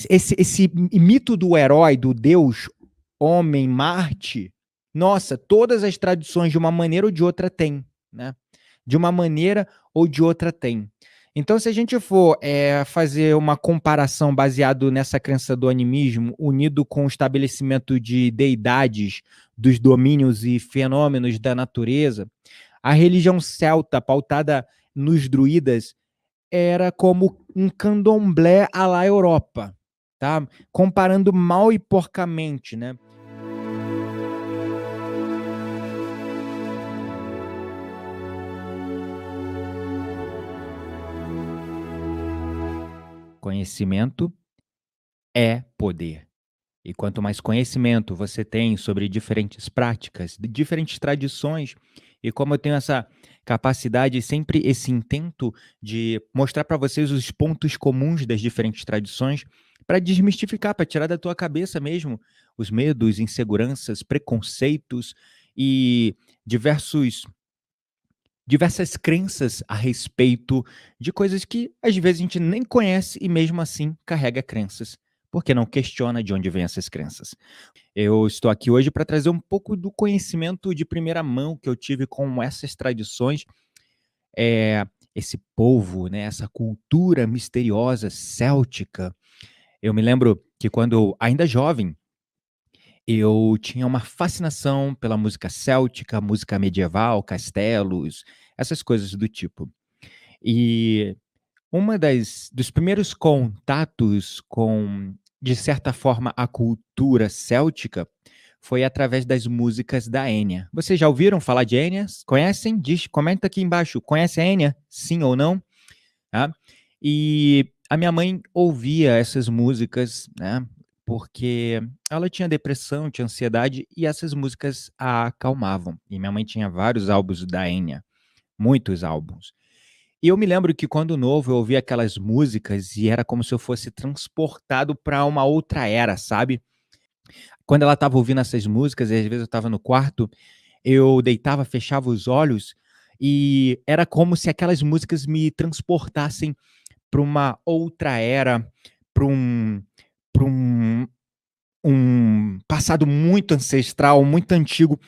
esse mito do herói, do Deus, homem, Marte, nossa, todas as tradições de uma maneira ou de outra têm, né? De uma maneira ou de outra tem. Então, se a gente for fazer uma comparação baseado nessa crença do animismo, unido com o estabelecimento de deidades dos domínios e fenômenos da natureza, a religião celta, pautada nos druidas, era como um candomblé à la Europa, tá? Comparando mal e porcamente, né? Conhecimento é poder. E quanto mais conhecimento você tem sobre diferentes práticas, de diferentes tradições, e como eu tenho essa capacidade, sempre esse intento de mostrar para vocês os pontos comuns das diferentes tradições, para desmistificar, para tirar da tua cabeça mesmo os medos, inseguranças, preconceitos e diversos diversas crenças a respeito de coisas que às vezes a gente nem conhece e mesmo assim carrega crenças, porque não questiona de onde vêm essas crenças. Eu estou aqui hoje para trazer um pouco do conhecimento de primeira mão que eu tive com essas tradições, esse povo, né, essa cultura misteriosa céltica. Eu me lembro que quando eu, ainda jovem, eu tinha uma fascinação pela música céltica, música medieval, castelos, essas coisas do tipo. E uma das dos primeiros contatos com, de certa forma, a cultura céltica, foi através das músicas da Enya. Vocês já ouviram falar de Enya? Conhecem? Comenta aqui embaixo, conhece a Enya? Sim ou não? Tá? E a minha mãe ouvia essas músicas, né, porque ela tinha depressão, tinha ansiedade e essas músicas a acalmavam. E minha mãe tinha vários álbuns da Enya, muitos álbuns. E eu me lembro que quando novo eu ouvia aquelas músicas e era como se eu fosse transportado para uma outra era, sabe. Quando ela estava ouvindo essas músicas e às vezes eu estava no quarto, eu deitava, fechava os olhos e era como se aquelas músicas me transportassem para uma outra era, para um passado muito ancestral, muito antigo.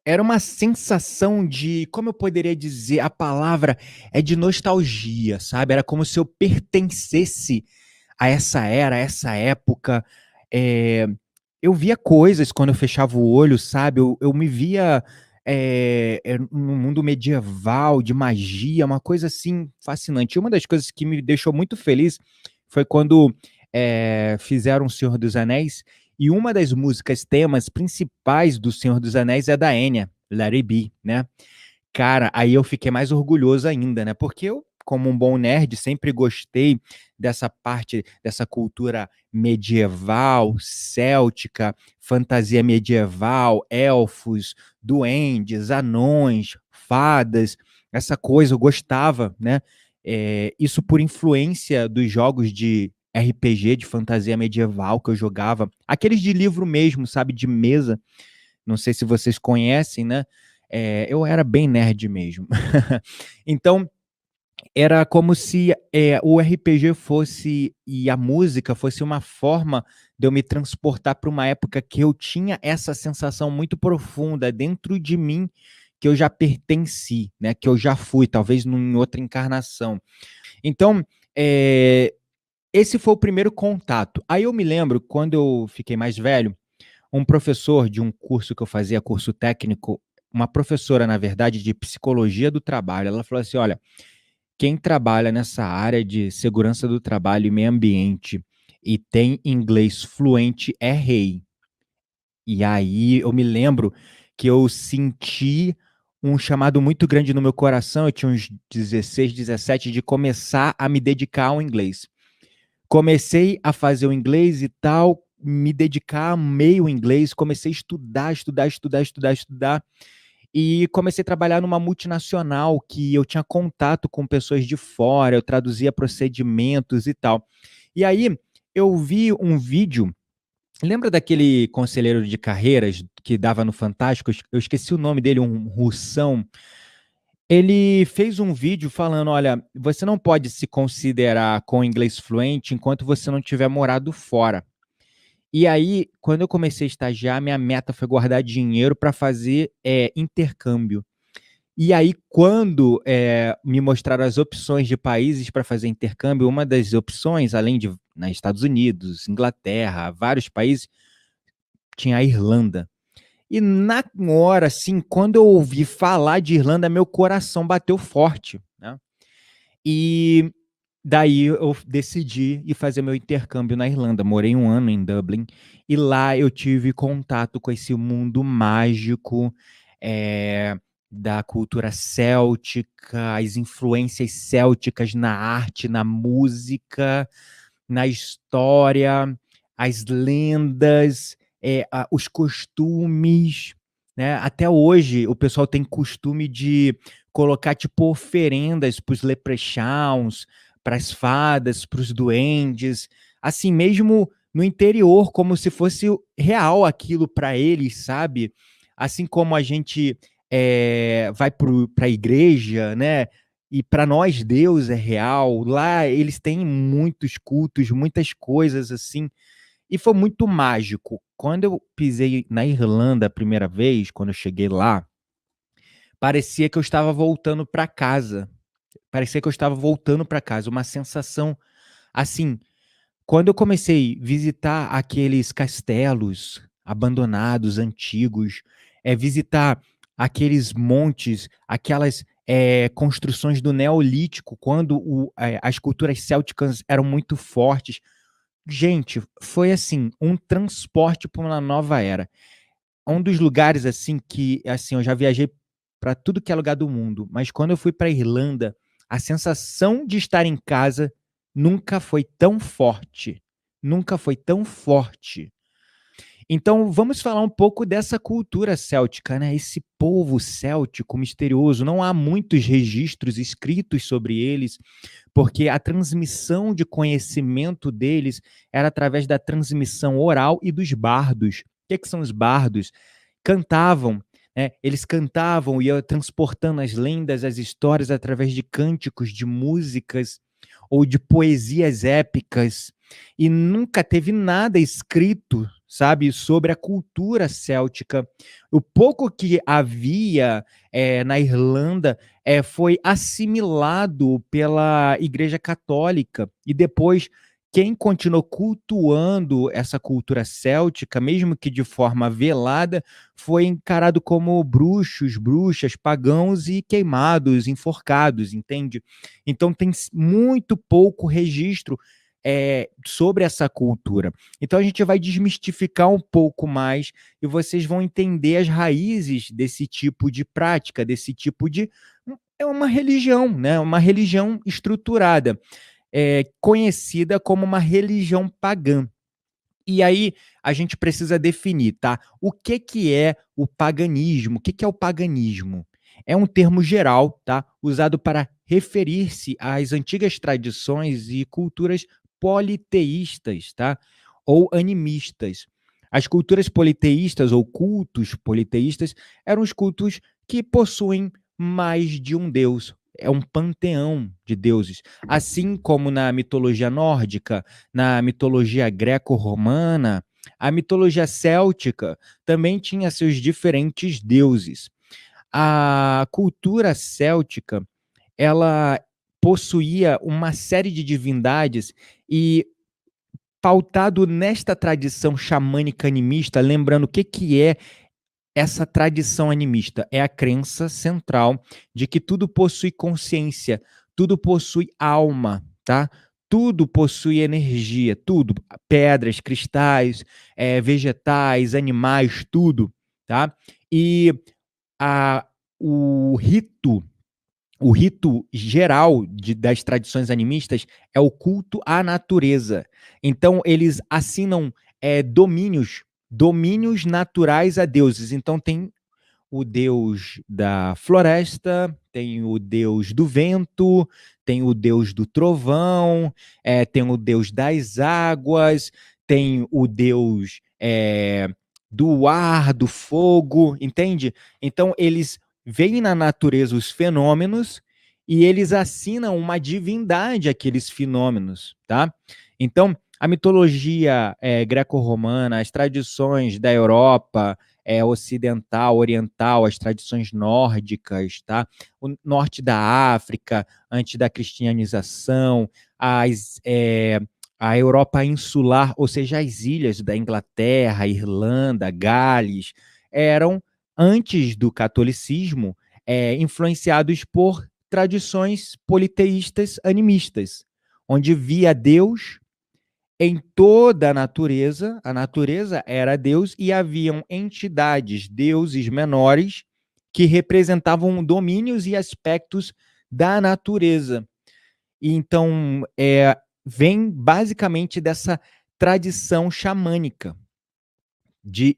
Era uma sensação de, como eu poderia dizer, a palavra é de nostalgia, sabe, era como se eu pertencesse a essa era, a essa época. eh, eu via coisas quando eu fechava o olho, sabe, eu me via, num mundo medieval, de magia, uma coisa, assim, fascinante. E uma das coisas que me deixou muito feliz foi quando, fizeram O Senhor dos Anéis, e uma das músicas temas principais do Senhor dos Anéis é da Enya, Let It Be, né. Cara, aí eu fiquei mais orgulhoso ainda, né, porque eu, como um bom nerd, sempre gostei dessa parte, dessa cultura medieval, céltica, fantasia medieval, elfos, duendes, anões, fadas, essa coisa eu gostava, né. Isso por influência dos jogos de RPG, de fantasia medieval que eu jogava, aqueles de livro mesmo, sabe, de mesa, não sei se vocês conhecem, né, eu era bem nerd mesmo. Então, era como se, o RPG fosse e a música fosse uma forma de eu me transportar para uma época que eu tinha essa sensação muito profunda dentro de mim, que eu já pertenci, né, que eu já fui, talvez em outra encarnação. Então, esse foi o primeiro contato. Aí eu me lembro, quando eu fiquei mais velho, um professor de um curso que eu fazia, curso técnico, uma professora, na verdade, de psicologia do trabalho, ela falou assim: "Olha, quem trabalha nessa área de segurança do trabalho e meio ambiente e tem inglês fluente é rei". E aí eu me lembro que eu senti um chamado muito grande no meu coração, eu tinha uns 16, 17, de começar a me dedicar ao inglês. Comecei a fazer o inglês e tal, me dedicar, amei o inglês, comecei a estudar, estudar, estudar, estudar, estudar, e comecei a trabalhar numa multinacional que eu tinha contato com pessoas de fora, eu traduzia procedimentos e tal. E aí eu vi um vídeo, lembra daquele conselheiro de carreiras que dava no Fantástico? Eu esqueci o nome dele, um russão. Ele fez um vídeo falando: "Olha, você não pode se considerar com inglês fluente enquanto você não tiver morado fora". E aí, quando eu comecei a estagiar, minha meta foi guardar dinheiro para fazer, intercâmbio. E aí quando, me mostraram as opções de países para fazer intercâmbio, uma das opções, além de, né, Estados Unidos, Inglaterra, vários países, tinha a Irlanda. E na hora, assim, quando eu ouvi falar de Irlanda, meu coração bateu forte, né. E daí eu decidi ir fazer meu intercâmbio na Irlanda. Morei 1 ano em Dublin, e lá eu tive contato com esse mundo mágico, eh, da cultura céltica, as influências célticas na arte, na música, na história, as lendas, os costumes, né. Até hoje o pessoal tem costume de colocar, tipo, oferendas para os leprechauns, para as fadas, para os duendes, assim, mesmo no interior, como se fosse real aquilo para eles, sabe. Assim como a gente, vai para a igreja, né, e para nós Deus é real, lá eles têm muitos cultos, muitas coisas assim, e foi muito mágico. Quando eu pisei na Irlanda a primeira vez, quando eu cheguei lá, parecia que eu estava voltando para casa, parecia que eu estava voltando para casa, uma sensação, assim, quando eu comecei a visitar aqueles castelos abandonados, antigos, visitar aqueles montes, aquelas, construções do neolítico, quando as culturas célticas eram muito fortes. Gente, foi assim, um transporte para uma nova era. Um dos lugares, assim, que, assim, eu já viajei para tudo que é lugar do mundo, mas quando eu fui pra Irlanda, a sensação de estar em casa nunca foi tão forte, nunca foi tão forte. Então vamos falar um pouco dessa cultura céltica, né, esse povo céltico misterioso, não há muitos registros escritos sobre eles, porque a transmissão de conhecimento deles era através da transmissão oral e dos bardos. O que são os bardos? Cantavam, né, eles cantavam, iam transportando as lendas, as histórias através de cânticos, de músicas ou de poesias épicas, e nunca teve nada escrito, sabe, sobre a cultura céltica. O pouco que havia, na Irlanda, foi assimilado pela Igreja Católica, e depois quem continuou cultuando essa cultura céltica, mesmo que de forma velada, foi encarado como bruxos, bruxas, pagãos e queimados, enforcados, entende? Então tem muito pouco registro, sobre essa cultura. Então a gente vai desmistificar um pouco mais e vocês vão entender as raízes desse tipo de prática, desse tipo de é uma religião, né, uma religião estruturada, conhecida como uma religião pagã. E aí a gente precisa definir, tá? O que que é o paganismo? O que que é o paganismo? É um termo geral, tá? Usado para referir-se às antigas tradições e culturas politeístas, tá? Ou animistas. As culturas politeístas ou cultos politeístas eram os cultos que possuem mais de um deus. É um panteão de deuses. Assim como na mitologia nórdica, na mitologia greco-romana, a mitologia céltica também tinha seus diferentes deuses. A cultura céltica, ela possuía uma série de divindades e pautado nesta tradição xamânica animista, lembrando o que que é essa tradição animista, é a crença central de que tudo possui consciência, tudo possui alma, tá? Tudo possui energia, tudo, pedras, cristais, vegetais, animais, tudo, tá? E a o rito o rito geral das tradições animistas é o culto à natureza. Então eles assinam, domínios naturais a deuses. Então tem o deus da floresta, tem o deus do vento, tem o deus do trovão, tem o deus das águas, tem o deus, do ar, do fogo, entende? Então eles veem na natureza os fenômenos e eles assinam uma divindade àqueles fenômenos, tá? Então, a mitologia greco-romana, as tradições da Europa ocidental, oriental, as tradições nórdicas, tá? O norte da África, antes da cristianização, a Europa insular, ou seja, as ilhas da Inglaterra, Irlanda, Gales, eram, antes do catolicismo, influenciados por tradições politeístas animistas, onde via Deus em toda a natureza era Deus e haviam entidades, deuses menores, que representavam domínios e aspectos da natureza. E então, vem basicamente dessa tradição xamânica, de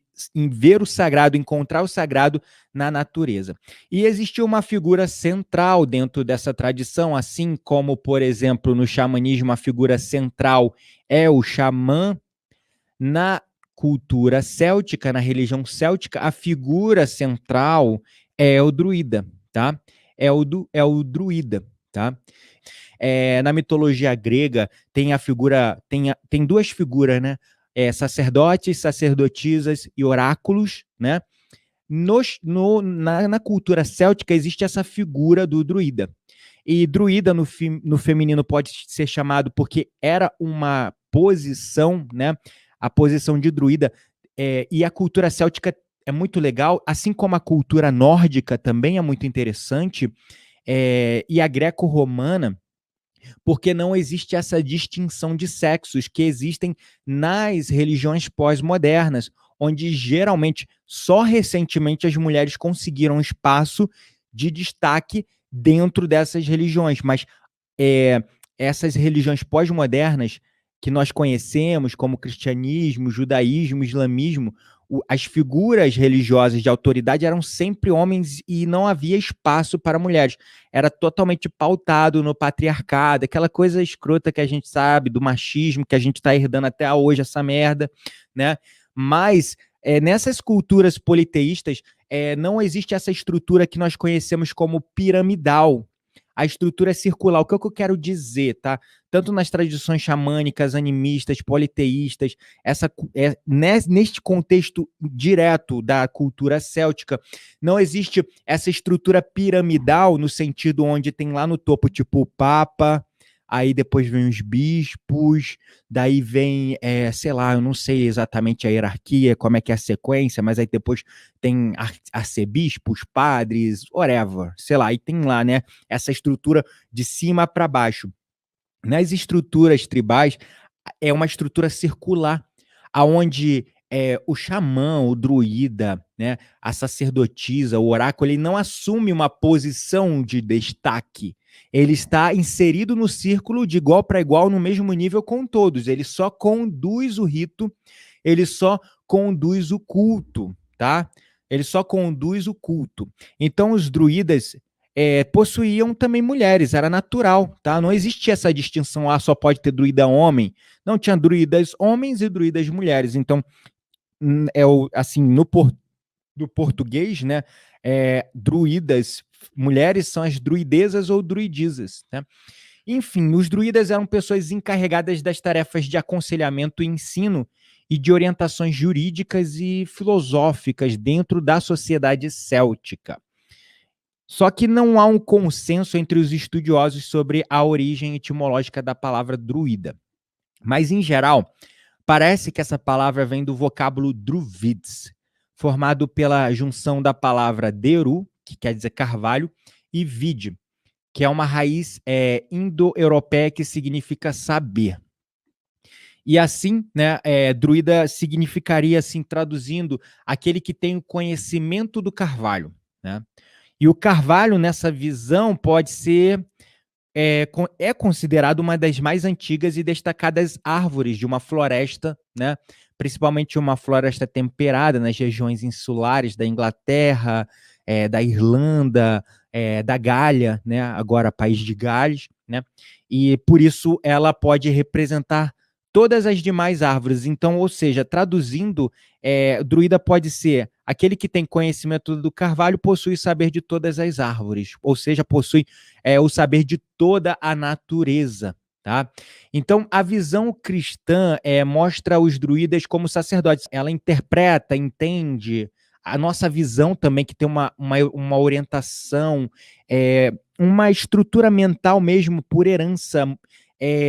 ver o sagrado, encontrar o sagrado na natureza. E existiu uma figura central dentro dessa tradição, assim como, por exemplo, no xamanismo, a figura central é o xamã. Na cultura céltica, na religião céltica, a figura central é o druida, tá? É o druida, tá? Na mitologia grega tem a figura, tem duas figuras, né? Sacerdotes, sacerdotisas e oráculos, né? Na cultura céltica existe essa figura do druida. E druida no feminino pode ser chamado porque era uma posição, né? A posição de druida. E a cultura céltica é muito legal, assim como a cultura nórdica também é muito interessante, e a greco-romana, porque não existe essa distinção de sexos que existem nas religiões pós-modernas, onde geralmente só recentemente as mulheres conseguiram espaço de destaque dentro dessas religiões, mas essas religiões pós-modernas que nós conhecemos, como cristianismo, judaísmo, islamismo, as figuras religiosas de autoridade eram sempre homens e não havia espaço para mulheres. Era totalmente pautado no patriarcado, aquela coisa escrota que a gente sabe, do machismo, que a gente está herdando até hoje, essa merda, né? Mas nessas culturas politeístas, não existe essa estrutura que nós conhecemos como piramidal. A estrutura é circular. O que eu quero dizer, tá? Tanto nas tradições xamânicas, animistas, politeístas, neste contexto direto da cultura céltica, não existe essa estrutura piramidal no sentido onde tem lá no topo, tipo, o Papa, aí depois vem os bispos, daí vem, sei lá, eu não sei exatamente a hierarquia, como é que é a sequência, mas aí depois tem arcebispos, padres, whatever, sei lá, e tem lá, né, essa estrutura de cima para baixo. Nas estruturas tribais, é uma estrutura circular, aonde o xamã, o druida, né, a sacerdotisa, o oráculo, ele não assume uma posição de destaque. Ele está inserido no círculo de igual para igual, no mesmo nível com todos. Ele só conduz o rito, ele só conduz o culto, tá? Ele só conduz o culto. Então, os druidas possuíam também mulheres, era natural, tá? Não existia essa distinção, só pode ter druida homem. Não, tinha druidas homens e druidas mulheres. Então, assim, do português, né? Druidas mulheres são as druidezas ou druidisas, né? Enfim, os druidas eram pessoas encarregadas das tarefas de aconselhamento e ensino e de orientações jurídicas e filosóficas dentro da sociedade céltica. Só que não há um consenso entre os estudiosos sobre a origem etimológica da palavra druida. Mas, em geral, parece que essa palavra vem do vocábulo druvids, formado pela junção da palavra deru, que quer dizer carvalho, e vid, que é uma raiz indo-europeia que significa saber. E assim, né, druida significaria, assim, traduzindo, aquele que tem o conhecimento do carvalho, né? E o carvalho, nessa visão, pode ser considerado uma das mais antigas e destacadas árvores de uma floresta, né? Principalmente uma floresta temperada nas regiões insulares da Inglaterra, da Irlanda, da Gália, né? Agora país de Gales, né? E por isso ela pode representar todas as demais árvores. Então, ou seja, traduzindo, druida pode ser aquele que tem conhecimento do carvalho possui saber de todas as árvores, ou seja, possui o saber de toda a natureza. Tá? Então, a visão cristã mostra os druidas como sacerdotes. Ela interpreta, entende a nossa visão também, que tem uma orientação, uma estrutura mental mesmo por herança,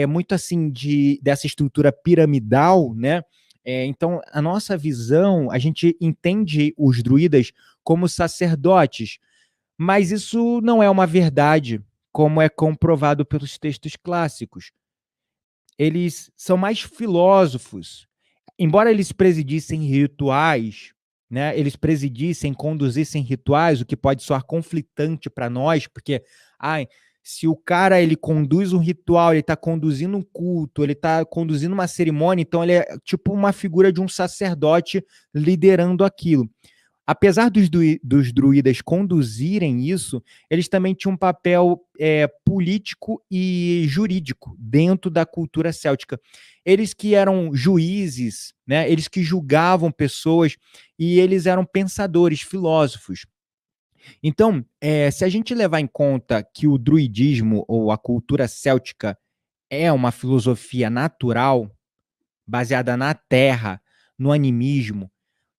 muito assim dessa estrutura piramidal, né? Então, a nossa visão, a gente entende os druidas como sacerdotes, mas isso não é uma verdade, como é comprovado pelos textos clássicos. Eles são mais filósofos. Embora eles presidissem rituais, né, eles presidissem, conduzissem rituais, o que pode soar conflitante para nós, porque se o cara ele conduz um ritual, ele está conduzindo um culto, ele está conduzindo uma cerimônia, então ele é tipo uma figura de um sacerdote liderando aquilo. Apesar dos druidas conduzirem isso, eles também tinham um papel político e jurídico dentro da cultura céltica. Eles que eram juízes, né? Eles que julgavam pessoas e eles eram pensadores, filósofos. Então, se a gente levar em conta que o druidismo ou a cultura céltica é uma filosofia natural, baseada na terra, no animismo,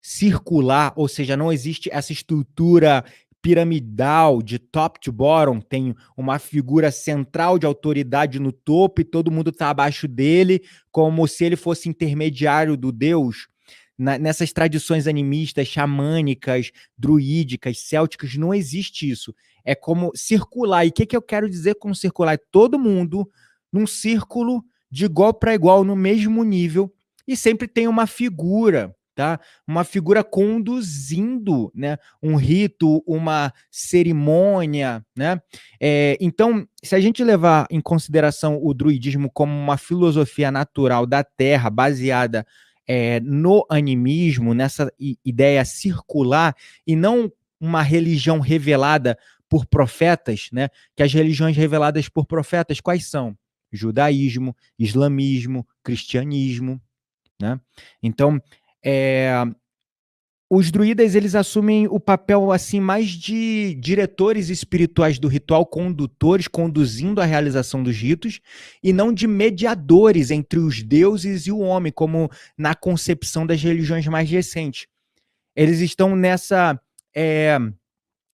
circular, ou seja, não existe essa estrutura piramidal de top to bottom, tem uma figura central de autoridade no topo e todo mundo está abaixo dele, como se ele fosse intermediário do Deus. Nessas tradições animistas, xamânicas, druídicas, célticas, não existe isso. É como circular. E o que eu quero dizer com circular? É todo mundo num círculo de igual para igual, no mesmo nível, e sempre tem uma figura, tá? Uma figura conduzindo, né? Um rito, uma cerimônia, né? Então, se a gente levar em consideração o druidismo como uma filosofia natural da Terra, baseada no animismo, nessa ideia circular, e não uma religião revelada por profetas, né? Que as religiões reveladas por profetas, quais são? Judaísmo, islamismo, cristianismo, né? Então, os druidas eles assumem o papel assim mais de diretores espirituais do ritual, condutores, conduzindo a realização dos ritos, e não de mediadores entre os deuses e o homem, como na concepção das religiões mais recentes. Eles estão nessa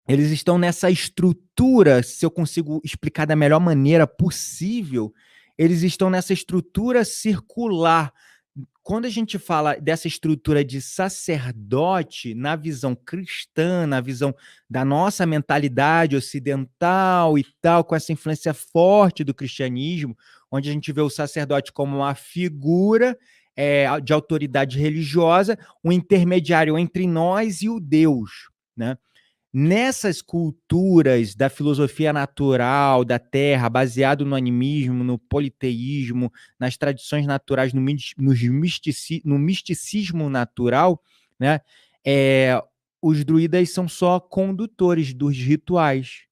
eles estão nessa estrutura, se eu consigo explicar da melhor maneira possível, eles estão nessa estrutura circular. Quando a gente fala dessa estrutura de sacerdote, na visão cristã, na visão da nossa mentalidade ocidental e tal, com essa influência forte do cristianismo, onde a gente vê o sacerdote como uma figura de autoridade religiosa, um intermediário entre nós e o Deus, né? Nessas culturas da filosofia natural, da terra, baseado no animismo, no politeísmo, nas tradições naturais, no misticismo natural, né? Os druidas são só condutores dos rituais,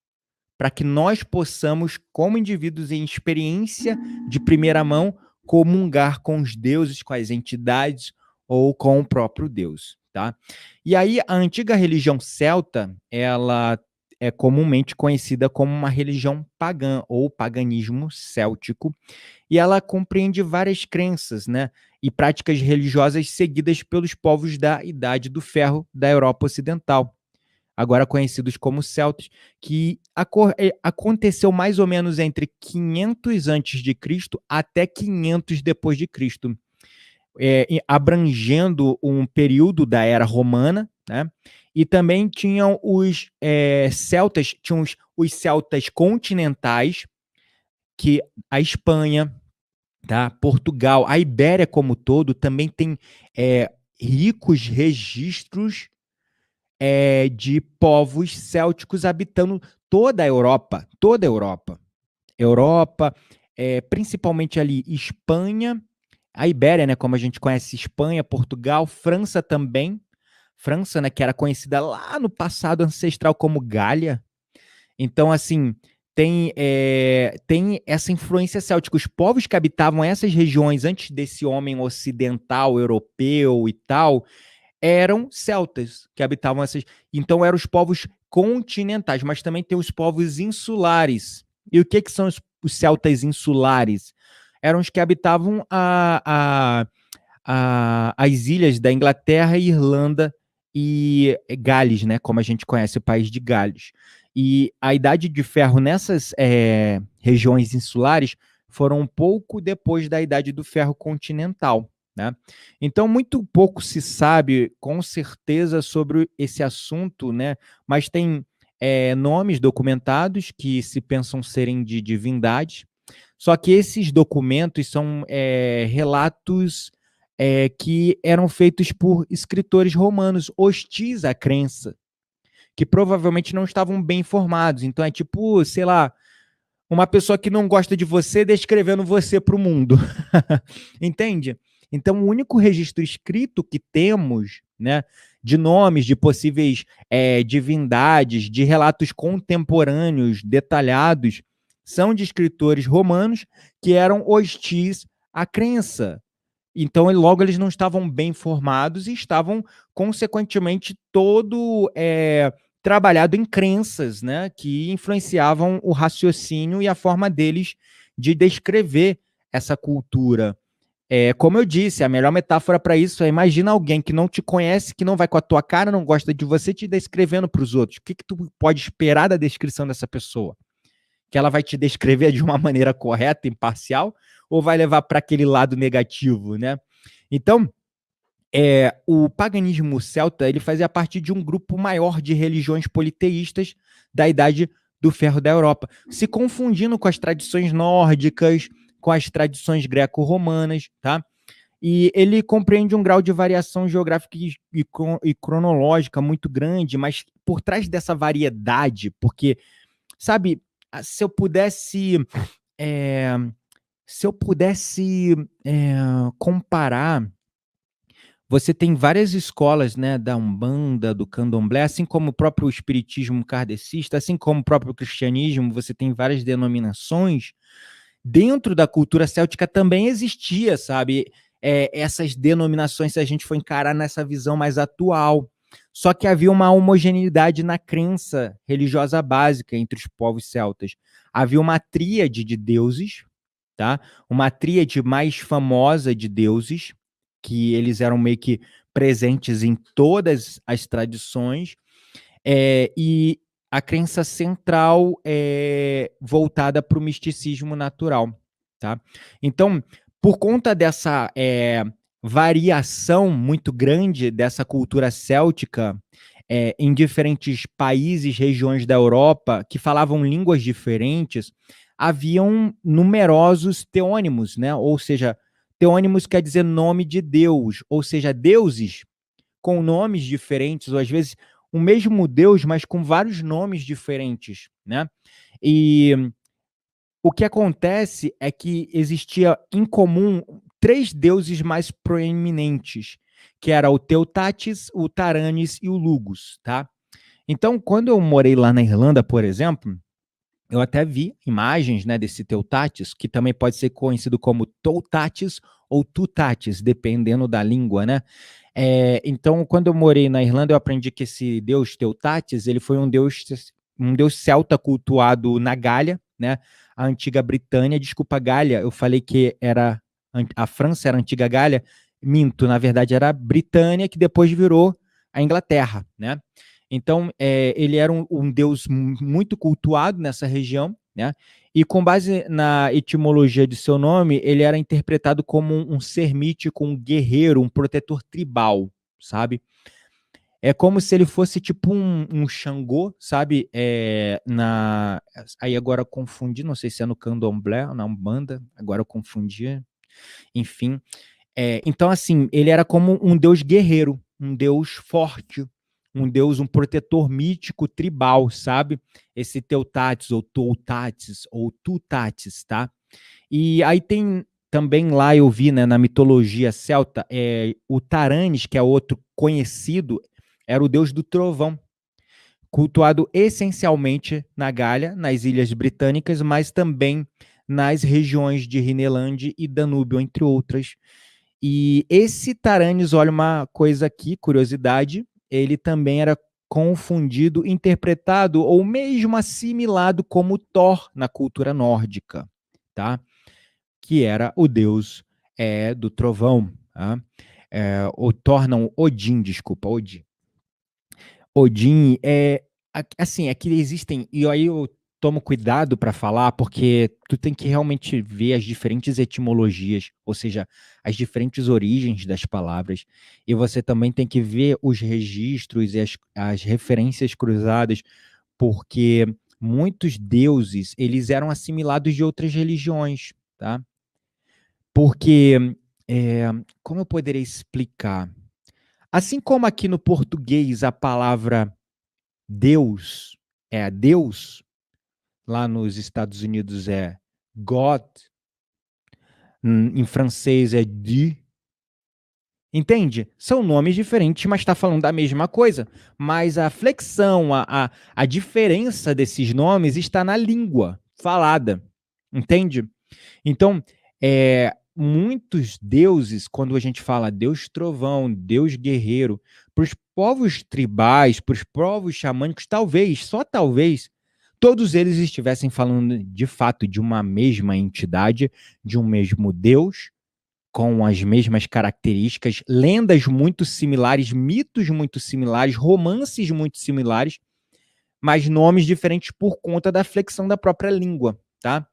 para que nós possamos, como indivíduos em experiência de primeira mão, comungar com os deuses, com as entidades ou com o próprio Deus, tá? E aí a antiga religião celta, ela é comumente conhecida como uma religião pagã ou paganismo céltico, e ela compreende várias crenças, né, e práticas religiosas seguidas pelos povos da Idade do Ferro da Europa Ocidental, agora conhecidos como celtas, que aconteceu mais ou menos entre 500 antes de Cristo até 500 depois de Cristo, abrangendo um período da era romana, né? E também tinham os celtas, tinham os celtas continentais, que a Espanha, tá? Portugal, a Ibéria como todo também tem ricos registros de povos célticos habitando toda a Europa, Europa, principalmente ali Espanha, a Ibéria, né, como a gente conhece, Espanha, Portugal, França também, França, né, que era conhecida lá no passado ancestral como Gália. Então, assim, tem essa influência céltica. Os povos que habitavam essas regiões antes desse homem ocidental, europeu e tal, eram celtas que habitavam essas. Então, eram os povos continentais, mas também tem os povos insulares. E o que são os celtas insulares? Eram os que habitavam as ilhas da Inglaterra, Irlanda e Gales, né? Como a gente conhece o país de Gales. E a Idade de Ferro nessas regiões insulares foram um pouco depois da Idade do Ferro continental. Né? Então, muito pouco se sabe com certeza sobre esse assunto, né? Mas tem nomes documentados que se pensam serem de divindades, só que esses documentos são relatos que eram feitos por escritores romanos hostis à crença, que provavelmente não estavam bem informados. Então é tipo, sei lá, uma pessoa que não gosta de você descrevendo você para o mundo. Entende? Então, o único registro escrito que temos, né, de nomes de possíveis divindades, de relatos contemporâneos detalhados, são de escritores romanos que eram hostis à crença. Então, logo, eles não estavam bem formados e estavam, consequentemente, todo trabalhado em crenças, né, que influenciavam o raciocínio e a forma deles de descrever essa cultura. Como eu disse, a melhor metáfora para isso é: imagina alguém que não te conhece, que não vai com a tua cara, não gosta de você, te descrevendo para os outros. O que tu pode esperar da descrição dessa pessoa? Que ela vai te descrever de uma maneira correta, imparcial, ou vai levar para aquele lado negativo, né? Então, o paganismo celta ele fazia parte de um grupo maior de religiões politeístas da Idade do Ferro da Europa, se confundindo com as tradições nórdicas, com as tradições greco-romanas, tá? E ele compreende um grau de variação geográfica e cronológica muito grande, mas por trás dessa variedade, porque, sabe, se eu pudesse é, comparar, você tem várias escolas, né, da Umbanda, do Candomblé, assim como o próprio espiritismo kardecista, assim como o próprio cristianismo, você tem várias denominações. Dentro da cultura céltica também existia, sabe, essas denominações, se a gente for encarar nessa visão mais atual. Só que havia uma homogeneidade na crença religiosa básica entre os povos celtas. Havia uma tríade de deuses, tá? Uma tríade mais famosa de deuses, que eles eram meio que presentes em todas as tradições, e a crença central voltada para o misticismo natural, tá? Então, por conta dessa variação muito grande dessa cultura céltica em diferentes países, regiões da Europa, que falavam línguas diferentes, haviam numerosos teônimos, né? Ou seja, teônimos quer dizer nome de Deus, ou seja, deuses com nomes diferentes, ou às vezes o mesmo Deus, mas com vários nomes diferentes, né? E o que acontece é que existia em comum 3 deuses mais proeminentes, que era o Teutates, o Taranis e o Lugus, tá? Então, quando eu morei lá na Irlanda, por exemplo, eu até vi imagens, né, desse Teutates, que também pode ser conhecido como Toutates ou Tutates, dependendo da língua, né? Então, quando eu morei na Irlanda, eu aprendi que esse deus Teutates, ele foi um deus celta cultuado na Gália, né? A antiga Britânia, desculpa, Gália, eu falei que era a França era a antiga Gália, minto, na verdade era a Britânia, que depois virou a Inglaterra, né? Então, ele era um deus muito cultuado nessa região, né? E com base na etimologia de seu nome, ele era interpretado como um ser mítico, um guerreiro, um protetor tribal, sabe? É como se ele fosse tipo um Xangô, sabe? Aí agora eu confundi, não sei se é no Candomblé ou na Umbanda, agora eu confundi, enfim. Então, assim, ele era como um deus guerreiro, um deus forte, um deus, um protetor mítico tribal, sabe? Esse Teutates, ou Toutates, ou Tutates, tá? E aí tem também lá, eu vi, né, na mitologia celta, o Taranis, que é outro conhecido, era o deus do trovão, cultuado essencialmente na Gália, nas Ilhas Britânicas, mas também nas regiões de Rineland e Danúbio, entre outras. E esse Taranis, olha uma coisa aqui, curiosidade, ele também era confundido, interpretado ou mesmo assimilado como Thor na cultura nórdica, tá? Que era o deus do trovão, tá? O Thor não, Odin, desculpa, Odin. Odin assim, é que existem, e aí eu tomo cuidado para falar, porque tu tem que realmente ver as diferentes etimologias, ou seja, as diferentes origens das palavras, e você também tem que ver os registros e as referências cruzadas, porque muitos deuses, eles eram assimilados de outras religiões, tá? Porque, como eu poderia explicar? Assim como aqui no português a palavra Deus é Deus, lá nos Estados Unidos é God, em francês é Dieu, entende? São nomes diferentes, mas está falando da mesma coisa. Mas a flexão, a diferença desses nomes está na língua falada, entende? Então, muitos deuses, quando a gente fala Deus trovão, Deus guerreiro, para os povos tribais, para os povos xamânicos, talvez, só talvez, todos eles estivessem falando de fato de uma mesma entidade, de um mesmo Deus, com as mesmas características, lendas muito similares, mitos muito similares, romances muito similares, mas nomes diferentes por conta da flexão da própria língua, tá?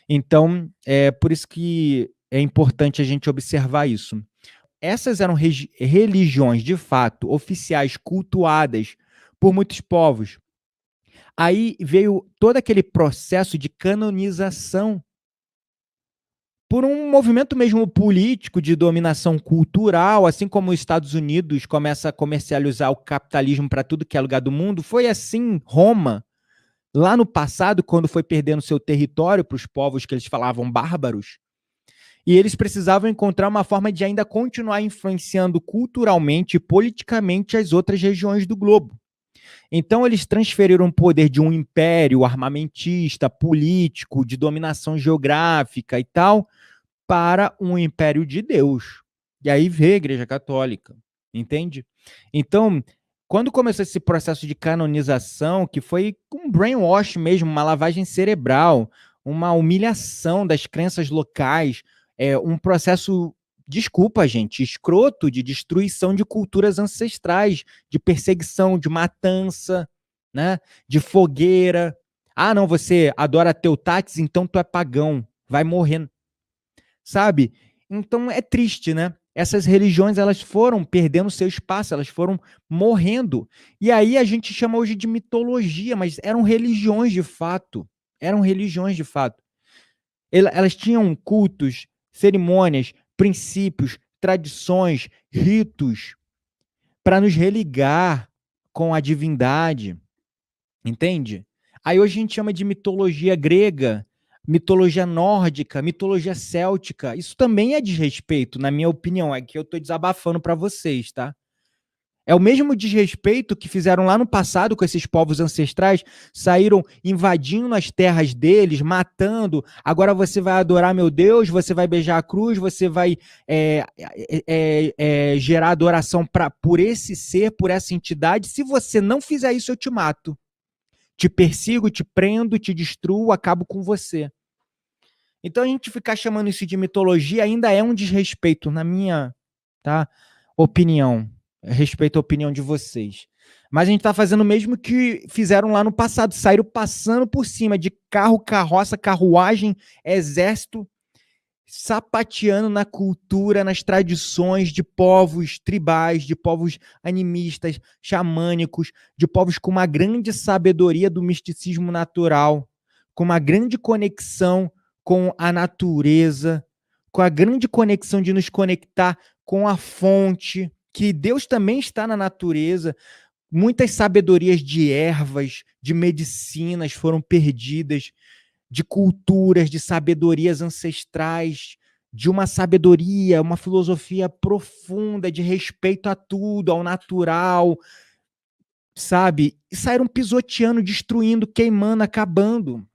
Então, é por isso que é importante a gente observar isso. Essas eram religiões, de fato, oficiais, cultuadas por muitos povos. Aí veio todo aquele processo de canonização por um movimento mesmo político de dominação cultural, assim como os Estados Unidos começa a comercializar o capitalismo para tudo que é lugar do mundo. Foi assim Roma, lá no passado, quando foi perdendo seu território para os povos que eles falavam bárbaros, e eles precisavam encontrar uma forma de ainda continuar influenciando culturalmente e politicamente as outras regiões do globo. Então, eles transferiram o poder de um império armamentista, político, de dominação geográfica e tal, para um império de Deus. E aí veio a Igreja Católica, entende? Então, quando começou esse processo de canonização, que foi um brainwash mesmo, uma lavagem cerebral, uma humilhação das crenças locais, um processo, desculpa, gente, escroto de destruição de culturas ancestrais, de perseguição, de matança, né? De fogueira. Ah, não, você adora Teutates, então tu é pagão, vai morrer, sabe? Então é triste, né? Essas religiões, elas foram perdendo seu espaço, elas foram morrendo. E aí a gente chama hoje de mitologia, mas eram religiões de fato. Eram religiões de fato. Elas tinham cultos, cerimônias, princípios, tradições, ritos para nos religar com a divindade, entende? Aí hoje a gente chama de mitologia grega, mitologia nórdica, mitologia céltica. Isso também é desrespeito, na minha opinião. É que eu estou desabafando para vocês, tá? É o mesmo desrespeito que fizeram lá no passado com esses povos ancestrais, saíram invadindo as terras deles, matando. Agora você vai adorar meu Deus, você vai beijar a cruz, você vai gerar adoração por esse ser, por essa entidade. Se você não fizer isso, eu te mato. Te persigo, te prendo, te destruo, acabo com você. Então a gente ficar chamando isso de mitologia ainda é um desrespeito, na minha, tá, opinião. Respeito a opinião de vocês. Mas a gente está fazendo o mesmo que fizeram lá no passado. Saíram passando por cima de carro, carroça, carruagem, exército, sapateando na cultura, nas tradições de povos tribais, de povos animistas, xamânicos, de povos com uma grande sabedoria do misticismo natural, com uma grande conexão com a natureza, com a grande conexão de nos conectar com a fonte, que Deus também está na natureza. Muitas sabedorias de ervas, de medicinas foram perdidas, de culturas, de sabedorias ancestrais, de uma sabedoria, uma filosofia profunda de respeito a tudo, ao natural, sabe? E saíram pisoteando, destruindo, queimando, acabando.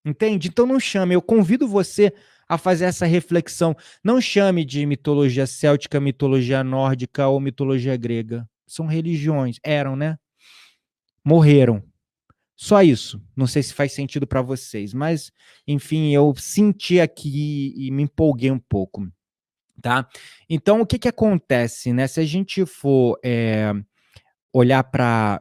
Entende? Então não chame. Eu convido você a fazer essa reflexão. Não chame de mitologia céltica, mitologia nórdica ou mitologia grega. São religiões. Eram, né? Morreram. Só isso. Não sei se faz sentido para vocês, mas, enfim, eu senti aqui e me empolguei um pouco, tá? Então, o que que acontece, né? Se a gente for olhar para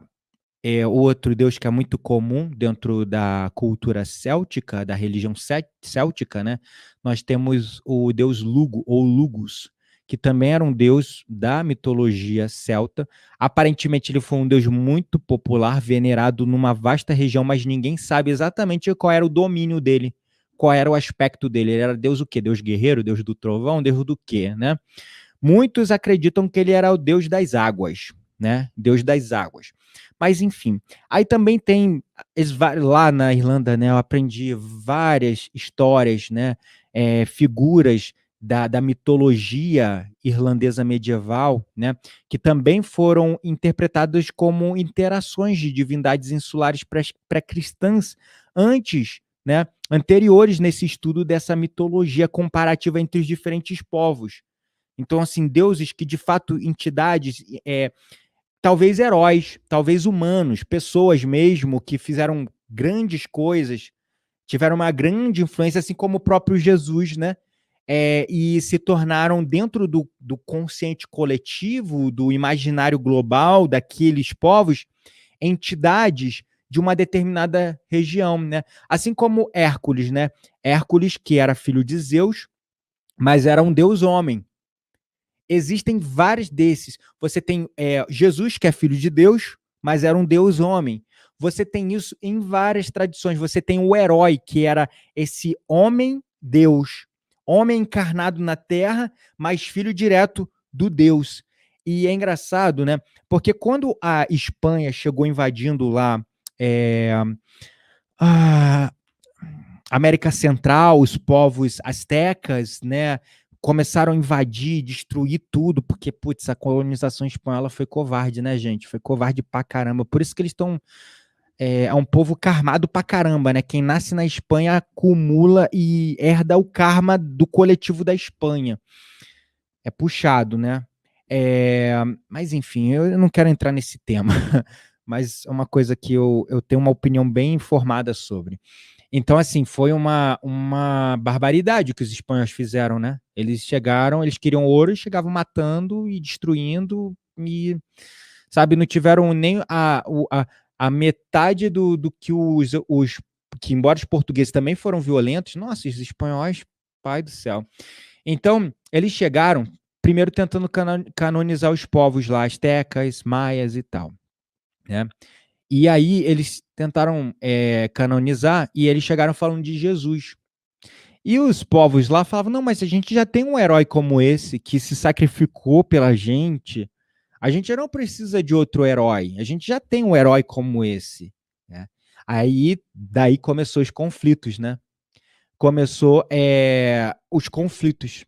outro deus que é muito comum dentro da cultura céltica, da religião céltica, né? Nós temos o deus Lugo, ou Lugus, que também era um deus da mitologia celta. Aparentemente, ele foi um deus muito popular, venerado numa vasta região, mas ninguém sabe exatamente qual era o domínio dele, qual era o aspecto dele. Ele era deus o quê? Deus guerreiro, deus do trovão, deus do quê, né? Muitos acreditam que ele era o deus das águas, né? Deus das águas. Mas, enfim. Aí também tem, lá na Irlanda, né? Eu aprendi várias histórias, né? Figuras da mitologia irlandesa medieval, né? Que também foram interpretadas como interações de divindades insulares pré-cristãs antes, né? Anteriores nesse estudo dessa mitologia comparativa entre os diferentes povos. Então, assim, deuses que de fato, entidades, talvez heróis, talvez humanos, pessoas mesmo que fizeram grandes coisas, tiveram uma grande influência, assim como o próprio Jesus, né? E se tornaram dentro do consciente coletivo, do imaginário global daqueles povos, entidades de uma determinada região, né? Assim como Hércules, né? Hércules, que era filho de Zeus, mas era um deus homem. Existem vários desses. Você tem Jesus, que é filho de Deus, mas era um Deus homem. Você tem isso em várias tradições. Você tem o herói, que era esse homem-deus, homem encarnado na terra, mas filho direto do Deus. E é engraçado, né? Porque quando a Espanha chegou invadindo lá a América Central, os povos astecas, né? Começaram a invadir, destruir tudo, porque, putz, a colonização espanhola foi covarde, né, gente? Foi covarde pra caramba. Por isso que eles estão. É um povo karmado pra caramba, né? Quem nasce na Espanha acumula e herda o karma do coletivo da Espanha. É puxado, né? Mas, enfim, eu não quero entrar nesse tema, mas é uma coisa que eu tenho uma opinião bem informada sobre. Então, assim, foi uma barbaridade o que os espanhóis fizeram, né? Eles chegaram, eles queriam ouro e chegavam matando e destruindo e, sabe, não tiveram nem a metade do que que, embora os portugueses também foram violentos, nossa, os espanhóis, pai do céu. Então, eles chegaram primeiro tentando canonizar os povos lá, astecas, maias e tal, né? E aí eles tentaram canonizar e eles chegaram falando de Jesus. E os povos lá falavam, não, mas a gente já tem um herói como esse que se sacrificou pela gente. A gente não precisa de outro herói. A gente já tem um herói como esse, né? Aí, daí começou os conflitos, né? Começou os conflitos.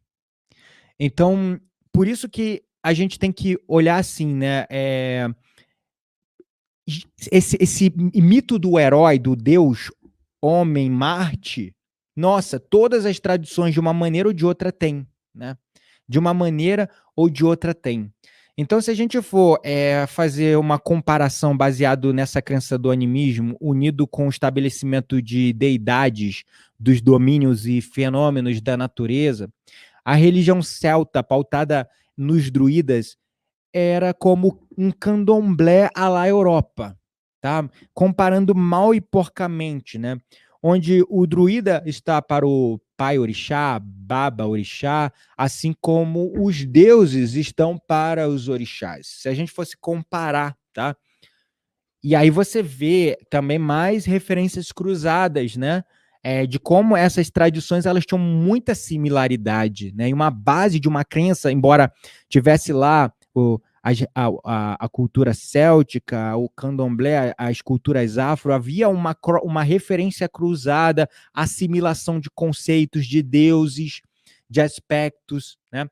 Então, por isso que a gente tem que olhar assim, né? Esse mito do herói, do Deus, homem, Marte, nossa, todas as tradições, de uma maneira ou de outra, têm, né? De uma maneira ou de outra, tem. Então, se a gente for fazer uma comparação baseado nessa crença do animismo, unido com o estabelecimento de deidades, dos domínios e fenômenos da natureza, a religião celta, pautada nos druidas, era como um candomblé à la Europa, tá? Comparando mal e porcamente, né? Onde o druida está para o pai orixá, baba orixá, assim como os deuses estão para os orixás. Se a gente fosse comparar, tá? E aí você vê também mais referências cruzadas, né? De como essas tradições elas tinham muita similaridade, né? E uma base de uma crença, embora tivesse lá a cultura céltica, o candomblé, as culturas afro, havia uma referência cruzada, assimilação de conceitos, de deuses, de aspectos, né?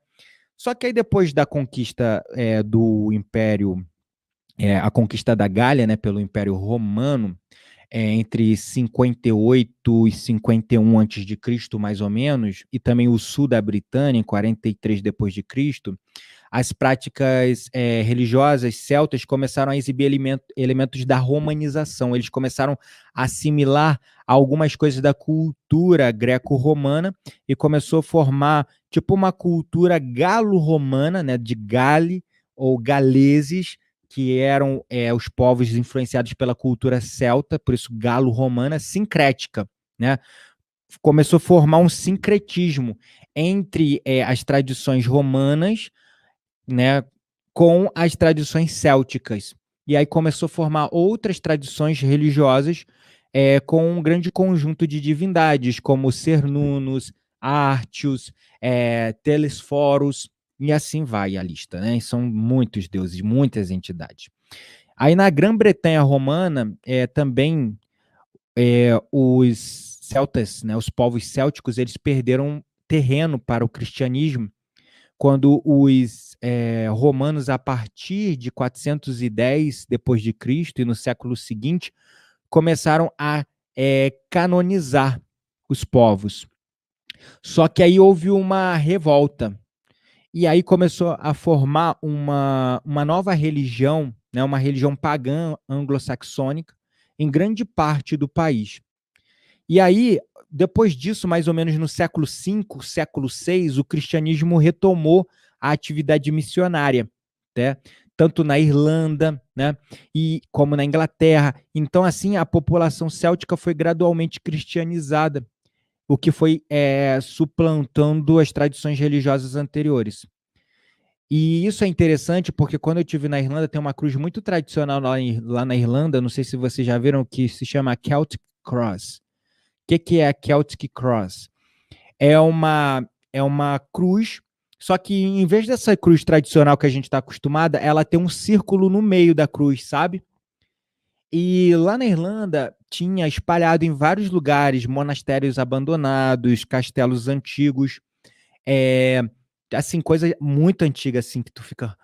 Só que aí depois da conquista do Império, a conquista da Gália, né, pelo Império Romano, entre 58 e 51 antes de Cristo, mais ou menos, e também o sul da Britânia, em 43 depois de Cristo, as práticas religiosas celtas começaram a exibir elementos da romanização. Eles começaram a assimilar algumas coisas da cultura greco-romana e começou a formar tipo uma cultura galo-romana, né, de Gale ou galeses, que eram os povos influenciados pela cultura celta, por isso galo-romana, sincrética, né? Começou a formar um sincretismo entre as tradições romanas, né, com as tradições célticas. E aí começou a formar outras tradições religiosas com um grande conjunto de divindades, como Cernunnos, Artios, Telesforos, e assim vai a lista, né? São muitos deuses, muitas entidades. Aí na Grã-Bretanha romana, também os celtas, né, os povos célticos, eles perderam terreno para o cristianismo quando os romanos, a partir de 410 depois de Cristo e no século seguinte, começaram a canonizar os povos. Só que aí houve uma revolta. E aí começou a formar uma nova religião, né, uma religião pagã anglo-saxônica, em grande parte do país. E aí, depois disso, mais ou menos no século V, século VI, o cristianismo retomou a atividade missionária, né? Tanto na Irlanda, né, e como na Inglaterra. Então, assim, a população céltica foi gradualmente cristianizada, o que foi suplantando as tradições religiosas anteriores. E isso é interessante porque quando eu estive na Irlanda, tem uma cruz muito tradicional lá na Irlanda, não sei se vocês já viram, que se chama Celtic Cross. O que é a Celtic Cross? É uma cruz, só que em vez dessa cruz tradicional que a gente está acostumada, ela tem um círculo no meio da cruz, sabe? E lá na Irlanda tinha espalhado em vários lugares monastérios abandonados, castelos antigos, é, assim, coisa muito antiga, assim, que tu fica,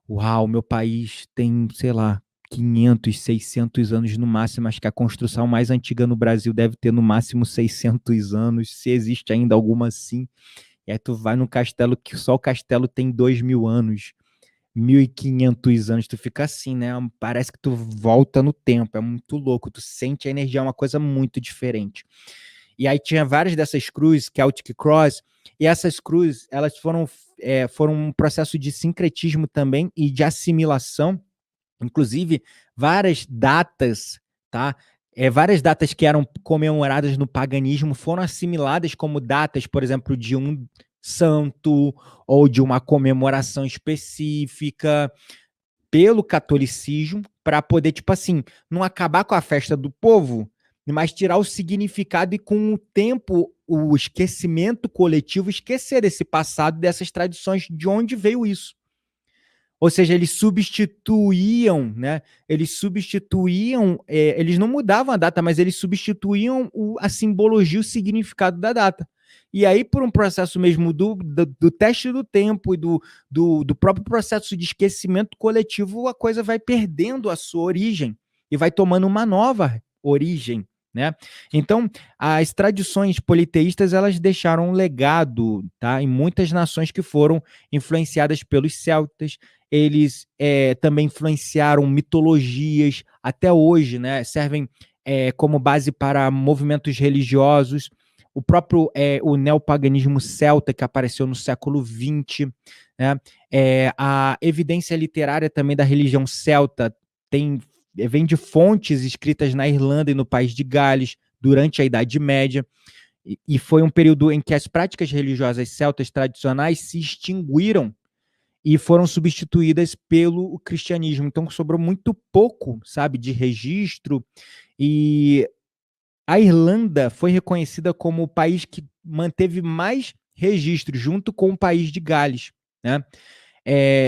uau, meu país tem, sei lá, 500, 600 anos no máximo. Acho que a construção mais antiga no Brasil deve ter no máximo 600 anos, se existe ainda alguma assim. E aí tu vai num castelo que só o castelo tem 2.000 anos, 1.500 anos, tu fica assim, né? Parece que tu volta no tempo, é muito louco, tu sente a energia, é uma coisa muito diferente. E aí tinha várias dessas cruzes, Celtic Cross, e essas cruzes, elas foram um processo de sincretismo também e de assimilação, inclusive várias datas, tá? Várias datas que eram comemoradas no paganismo foram assimiladas como datas, por exemplo, de um santo ou de uma comemoração específica pelo catolicismo, para poder, tipo assim, não acabar com a festa do povo, mas tirar o significado e, com o tempo, o esquecimento coletivo, esquecer desse passado, dessas tradições, de onde veio isso. Ou seja, eles substituíam, né? Eles não mudavam a data, mas eles substituíam a simbologia, o significado da data. E aí, por um processo mesmo do teste do tempo e do próprio processo de esquecimento coletivo, a coisa vai perdendo a sua origem e vai tomando uma nova origem, né? Então, as tradições politeístas, elas deixaram um legado, tá, em muitas nações que foram influenciadas pelos celtas. Eles também influenciaram mitologias, até hoje, né, servem como base para movimentos religiosos. O próprio o neopaganismo celta, que apareceu no século XX, né, a evidência literária também da religião celta vem de fontes escritas na Irlanda e no país de Gales durante a Idade Média, e foi um período em que as práticas religiosas celtas tradicionais se extinguiram e foram substituídas pelo cristianismo. Então sobrou muito pouco, sabe, de registro. E a Irlanda foi reconhecida como o país que manteve mais registros, junto com o país de Gales, né?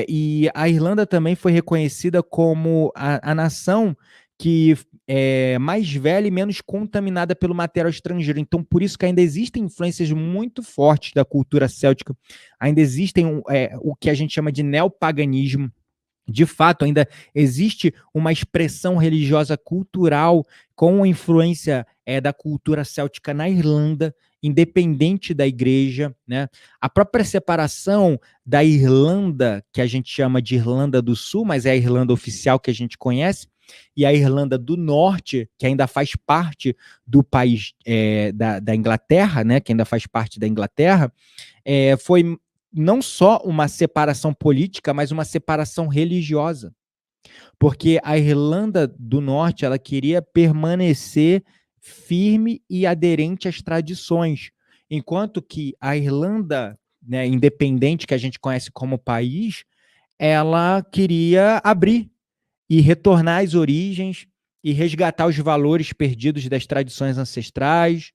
E a Irlanda também foi reconhecida como a nação que é mais velha e menos contaminada pelo material estrangeiro. Então, por isso que ainda existem influências muito fortes da cultura céltica, ainda existem o que a gente chama de neopaganismo, de fato, ainda existe uma expressão religiosa cultural com influência da cultura céltica na Irlanda, independente da igreja, né? A própria separação da Irlanda, que a gente chama de Irlanda do Sul, mas é a Irlanda oficial que a gente conhece, e a Irlanda do Norte, que ainda faz parte do país da Inglaterra, né? Que ainda faz parte da Inglaterra, foi não só uma separação política, mas uma separação religiosa, porque a Irlanda do Norte ela queria permanecer firme e aderente às tradições, enquanto que a Irlanda, né, independente, que a gente conhece como país, ela queria abrir e retornar às origens e resgatar os valores perdidos das tradições ancestrais.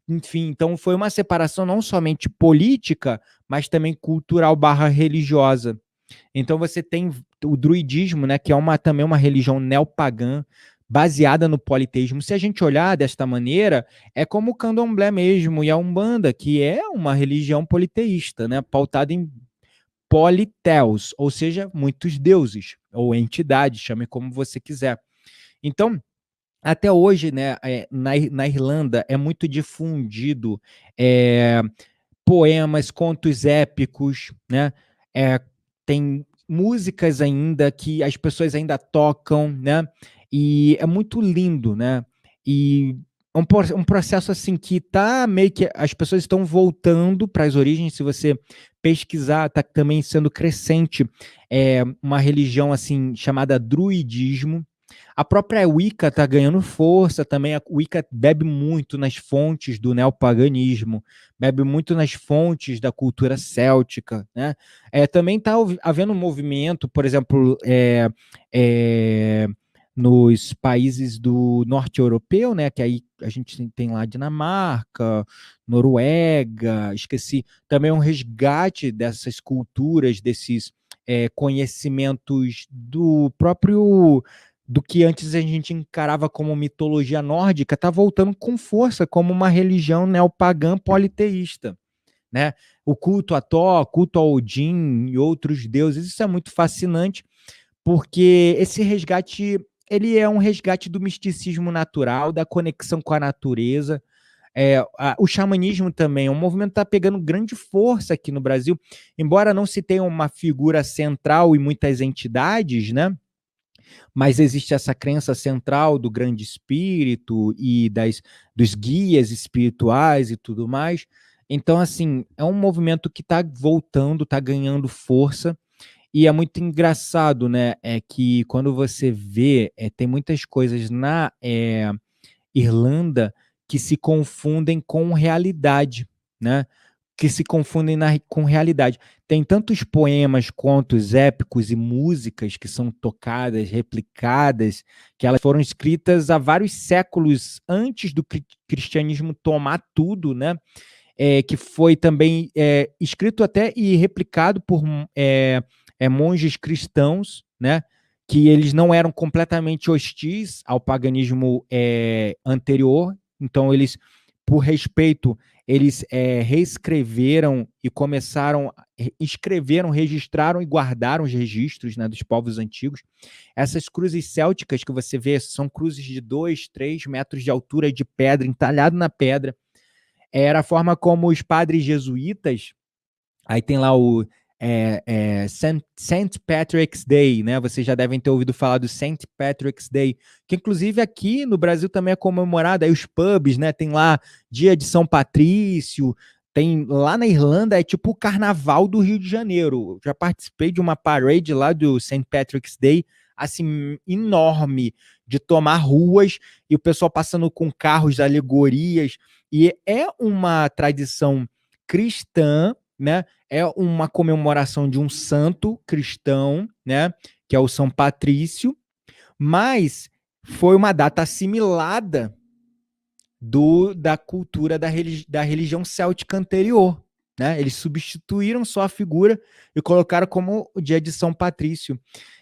Enfim, então foi uma separação não somente política, mas também cultural barra religiosa. Então você tem o druidismo, né, que é também uma religião neopagã, baseada no politeísmo. Se a gente olhar desta maneira, é como o candomblé mesmo e a Umbanda, que é uma religião politeísta, né, pautada em politheos, ou seja, muitos deuses, ou entidades, chame como você quiser. Então, até hoje, né, na Irlanda é muito difundido poemas, contos épicos, né? Tem músicas ainda que as pessoas ainda tocam, né? E é muito lindo, né? E é um processo assim que tá meio que as pessoas estão voltando para as origens. Se você pesquisar, tá também sendo crescente uma religião assim chamada druidismo. A própria Wicca está ganhando força também. A Wicca bebe muito nas fontes do neopaganismo, bebe muito nas fontes da cultura céltica, né? Também está havendo um movimento, por exemplo, nos países do norte europeu, né? Que aí a gente tem lá Dinamarca, Noruega, esqueci, também um resgate dessas culturas, desses conhecimentos do que antes a gente encarava como mitologia nórdica, está voltando com força como uma religião neopagã politeísta, né? O culto a Thor, culto a Odin e outros deuses, isso é muito fascinante, porque esse resgate, ele é um resgate do misticismo natural, da conexão com a natureza. O xamanismo também, um movimento que está pegando grande força aqui no Brasil, embora não se tenha uma figura central e muitas entidades, né? Mas existe essa crença central do grande espírito e dos guias espirituais e tudo mais. Então, assim, é um movimento que está voltando, está ganhando força, e é muito engraçado, né? É que quando você vê, tem muitas coisas na Irlanda que se confundem com realidade, né? Que se confundem com realidade. Tem tantos poemas, contos épicos e músicas que são tocadas, replicadas, que elas foram escritas há vários séculos antes do cristianismo tomar tudo, né? Que foi também escrito até e replicado por monges cristãos, né? Que eles não eram completamente hostis ao paganismo anterior, então eles, por respeito, eles reescreveram e escreveram, registraram e guardaram os registros, né, dos povos antigos. Essas cruzes célticas que você vê são cruzes de 2, 3 metros de altura de pedra, entalhado na pedra. Era a forma como os padres jesuítas, aí tem lá o St. Patrick's Day, né? Vocês já devem ter ouvido falar do St. Patrick's Day, que inclusive aqui no Brasil também é comemorado, aí os pubs, né? Tem lá dia de São Patrício, tem lá na Irlanda, é tipo o carnaval do Rio de Janeiro. Eu já participei de uma parade lá do St. Patrick's Day, assim, enorme, de tomar ruas e o pessoal passando com carros, alegorias, e é uma tradição cristã, né? É uma comemoração de um santo cristão, né? Que é o São Patrício, mas foi uma data assimilada da cultura da religião céltica anterior, né? Eles substituíram só a figura e colocaram como o dia de São Patrício.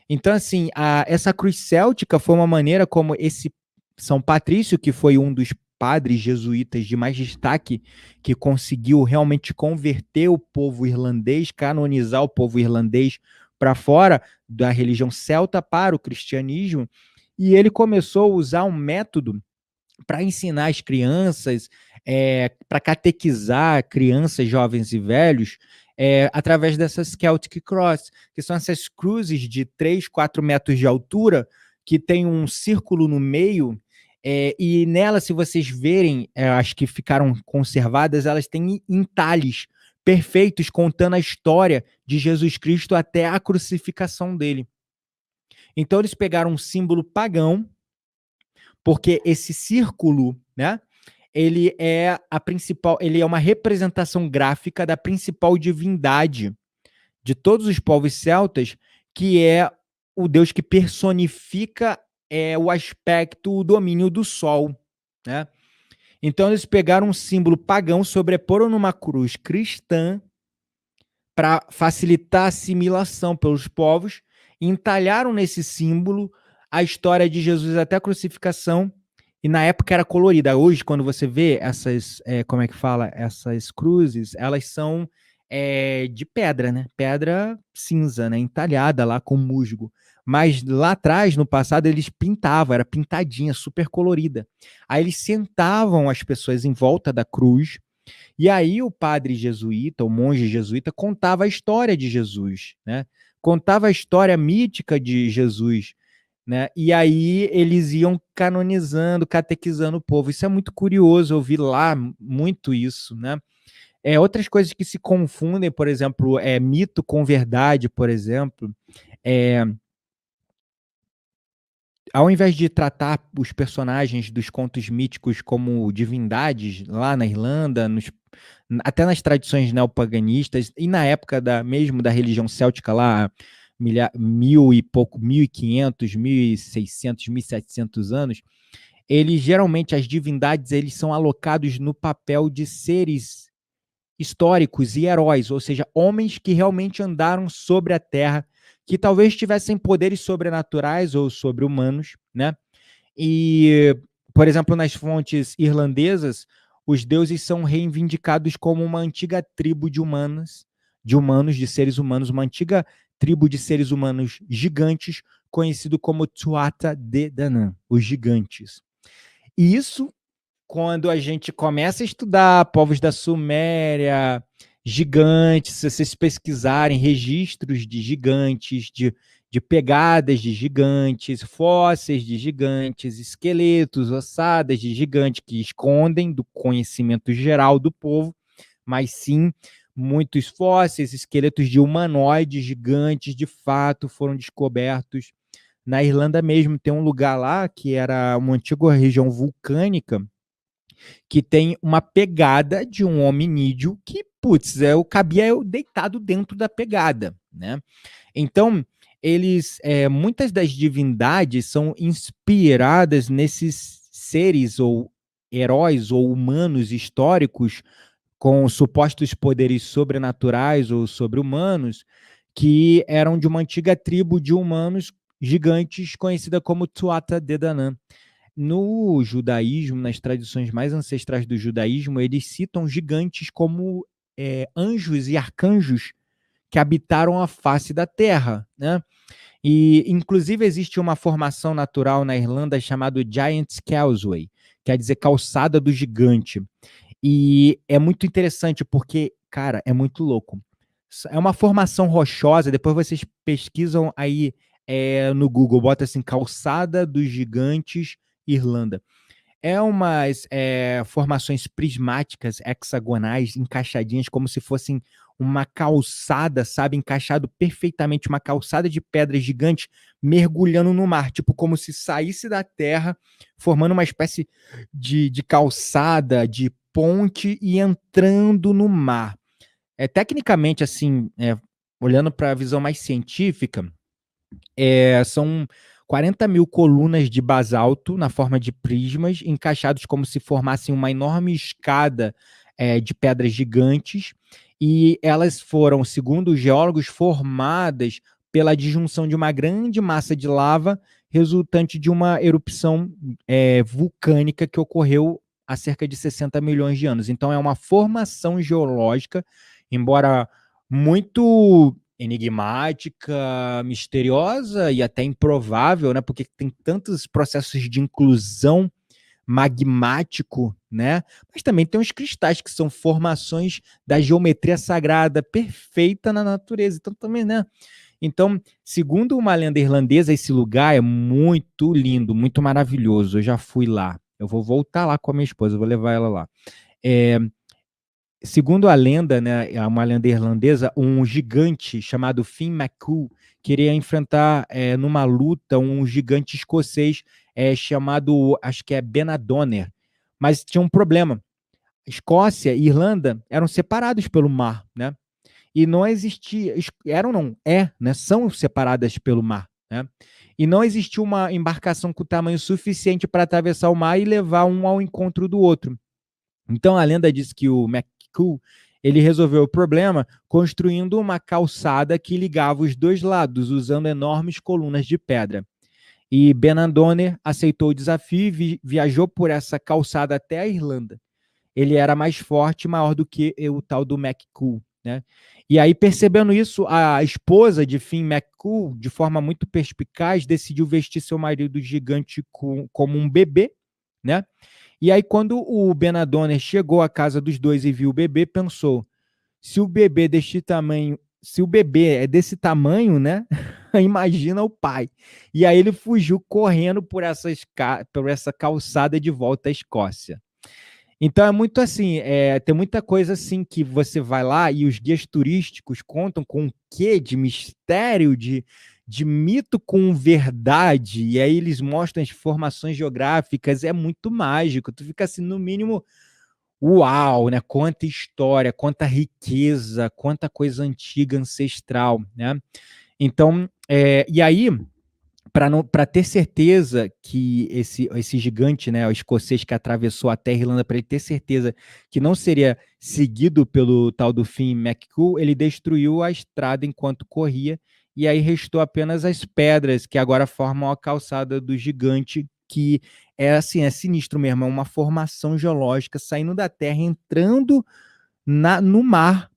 Então, assim, essa cruz céltica foi uma maneira como esse São Patrício, que foi um dos padres jesuítas de mais destaque, que conseguiu realmente converter o povo irlandês, canonizar o povo irlandês para fora da religião celta para o cristianismo, e ele começou a usar um método para ensinar as crianças, para catequizar crianças, jovens e velhos, através dessas Celtic Cross, que são essas cruzes de 3, 4 metros de altura, que tem um círculo no meio, e nela, se vocês verem, as que ficaram conservadas, elas têm entalhes perfeitos contando a história de Jesus Cristo até a crucificação dele. Então eles pegaram um símbolo pagão, porque esse círculo, né, ele é uma representação gráfica da principal divindade de todos os povos celtas, que é o deus que personifica o aspecto, o domínio do sol, né? Então eles pegaram um símbolo pagão, sobreporam numa cruz cristã para facilitar a assimilação pelos povos, e entalharam nesse símbolo a história de Jesus até a crucificação, e na época era colorida. Hoje, quando você vê essas, como é que fala, essas cruzes, elas são de pedra, né? Pedra cinza, né? Entalhada lá com musgo. Mas lá atrás, no passado, eles pintavam, era pintadinha, super colorida. Aí eles sentavam as pessoas em volta da cruz, e aí o padre jesuíta, o monge jesuíta, contava a história de Jesus, né? Contava a história mítica de Jesus, né? E aí eles iam canonizando, catequizando o povo. Isso é muito curioso, eu vi lá muito isso, né? Outras coisas que se confundem, por exemplo, mito com verdade, por exemplo. É, Ao invés de tratar os personagens dos contos míticos como divindades, lá na Irlanda, até nas tradições neopaganistas, e na época mesmo da religião céltica lá, mil e pouco, 1500, 1600, 1700 anos, eles geralmente, as divindades, eles são alocados no papel de seres históricos e heróis, ou seja, homens que realmente andaram sobre a Terra, que talvez tivessem poderes sobrenaturais ou sobre-humanos, né? E, por exemplo, nas fontes irlandesas, os deuses são reivindicados como uma antiga tribo de seres humanos, uma antiga tribo de seres humanos gigantes, conhecido como Tuatha De Danann, os gigantes. E isso, quando a gente começa a estudar povos da Suméria, gigantes, se vocês pesquisarem registros de gigantes, de pegadas de gigantes, fósseis de gigantes, esqueletos, ossadas de gigantes que escondem do conhecimento geral do povo, mas sim muitos fósseis, esqueletos de humanoides gigantes, de fato, foram descobertos. Na Irlanda mesmo tem um lugar lá que era uma antiga região vulcânica, que tem uma pegada de um hominídeo que, putz, cabia eu deitado dentro da pegada, né? Então, muitas das divindades são inspiradas nesses seres ou heróis ou humanos históricos com supostos poderes sobrenaturais ou sobre-humanos, que eram de uma antiga tribo de humanos gigantes conhecida como Tuatha De Danann. No judaísmo, nas tradições mais ancestrais do judaísmo, eles citam gigantes como anjos e arcanjos que habitaram a face da terra, né? E, inclusive, existe uma formação natural na Irlanda chamada Giant's Causeway, quer dizer calçada do gigante. E é muito interessante porque, cara, é muito louco. É uma formação rochosa, depois vocês pesquisam aí no Google, bota assim, calçada dos gigantes Irlanda. Umas formações prismáticas, hexagonais, encaixadinhas, como se fossem uma calçada, sabe? Encaixado perfeitamente, uma calçada de pedras gigantes mergulhando no mar, tipo como se saísse da terra, formando uma espécie de calçada, de ponte e entrando no mar. Tecnicamente, assim, olhando para a visão mais científica, são 40 mil colunas de basalto na forma de prismas, encaixados como se formassem uma enorme escada de pedras gigantes, e elas foram, segundo os geólogos, formadas pela disjunção de uma grande massa de lava resultante de uma erupção vulcânica que ocorreu há cerca de 60 milhões de anos. Então é uma formação geológica, embora muito enigmática, misteriosa e até improvável, né? Porque tem tantos processos de inclusão magmático, né? Mas também tem os cristais que são formações da geometria sagrada perfeita na natureza. Então também, né? Então, segundo uma lenda irlandesa, esse lugar é muito lindo, muito maravilhoso. Eu já fui lá. Eu vou voltar lá com a minha esposa, eu vou levar ela lá. É, segundo a lenda, né, é uma lenda irlandesa, um gigante chamado Finn McCool queria enfrentar numa luta um gigante escocês chamado, acho que é Benadonner, mas tinha um problema. Escócia e Irlanda eram separados pelo mar, né? E não existia, eram não, né? São separadas pelo mar, né? E não existia uma embarcação com tamanho suficiente para atravessar o mar e levar um ao encontro do outro. Então a lenda diz que o McCool ele resolveu o problema construindo uma calçada que ligava os dois lados, usando enormes colunas de pedra. E Benandone aceitou o desafio e viajou por essa calçada até a Irlanda. Ele era mais forte e maior do que o tal do McCool, né? E aí, percebendo isso, a esposa de Finn McCool, de forma muito perspicaz, decidiu vestir seu marido gigante como um bebê, né? E aí, quando o Benadonner chegou à casa dos dois e viu o bebê, pensou: se o bebê deste tamanho, se o bebê é desse tamanho, né? Imagina o pai. E aí ele fugiu correndo por essa calçada de volta à Escócia. Então é muito assim, tem muita coisa assim que você vai lá e os guias turísticos contam com o quê de mistério, de mito com verdade, e aí eles mostram as formações geográficas, é muito mágico, tu fica assim, no mínimo, uau, né? Quanta história, quanta riqueza, quanta coisa antiga, ancestral, né? Então, e aí para ter certeza que esse gigante, né, o escocês que atravessou a terra Irlanda, para ele ter certeza que não seria seguido pelo tal do Finn McCool, ele destruiu a estrada enquanto corria, e aí restou apenas as pedras que agora formam a calçada do gigante, que é assim, é sinistro mesmo, é uma formação geológica saindo da terra, entrando no mar,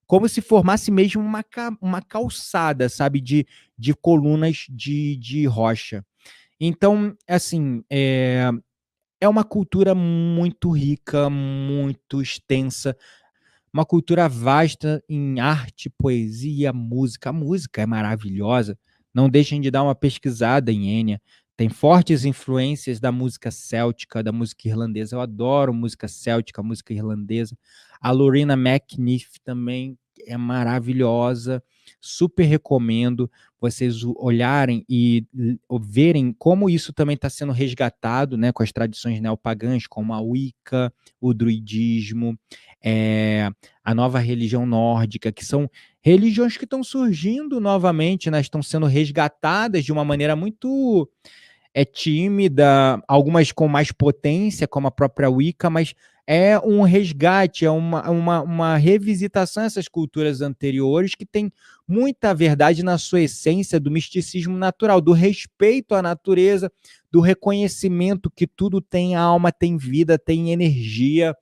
como se formasse mesmo uma calçada, sabe, de colunas de rocha. Então, assim, é uma cultura muito rica, muito extensa, uma cultura vasta em arte, poesia, música. A música é maravilhosa. Não deixem de dar uma pesquisada em Enya. Tem fortes influências da música céltica, da música irlandesa. Eu adoro música céltica, música irlandesa. A Lorena McNiff também é maravilhosa. Super recomendo vocês olharem e verem como isso também está sendo resgatado, né, com as tradições neopagãs, como a Wicca, o druidismo, a nova religião nórdica, que são religiões que estão surgindo novamente, né, estão sendo resgatadas de uma maneira muito tímida, algumas com mais potência, como a própria Wicca, mas é um resgate, é uma revisitação dessas culturas anteriores que tem muita verdade na sua essência do misticismo natural, do respeito à natureza, do reconhecimento que tudo tem alma, tem vida, tem energia,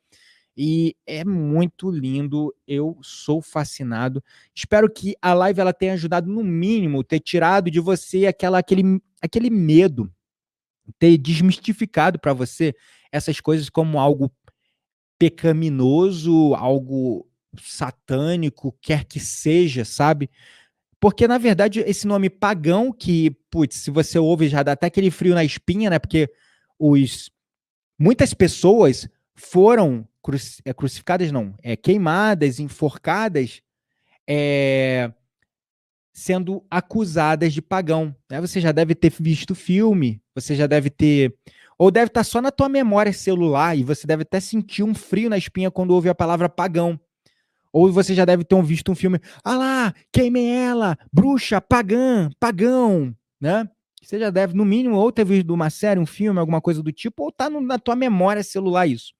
e é muito lindo, eu sou fascinado. Espero que a live ela tenha ajudado, no mínimo, ter tirado de você aquele medo, ter desmistificado para você essas coisas como algo pecaminoso, algo satânico, quer que seja, sabe? Porque, na verdade, esse nome pagão, que, putz, se você ouve, já dá até aquele frio na espinha, né? Porque muitas pessoas foram crucificadas, não, queimadas, enforcadas, é, sendo acusadas de pagão, né? Você já deve ter visto o filme, você já deve ter, ou deve estar só na tua memória celular, e você deve até sentir um frio na espinha quando ouve a palavra pagão. Ou você já deve ter visto um filme, ah lá, queimem ela, bruxa, pagã, pagão, né? Você já deve, no mínimo, ou ter visto uma série, um filme, alguma coisa do tipo, ou tá na tua memória celular isso.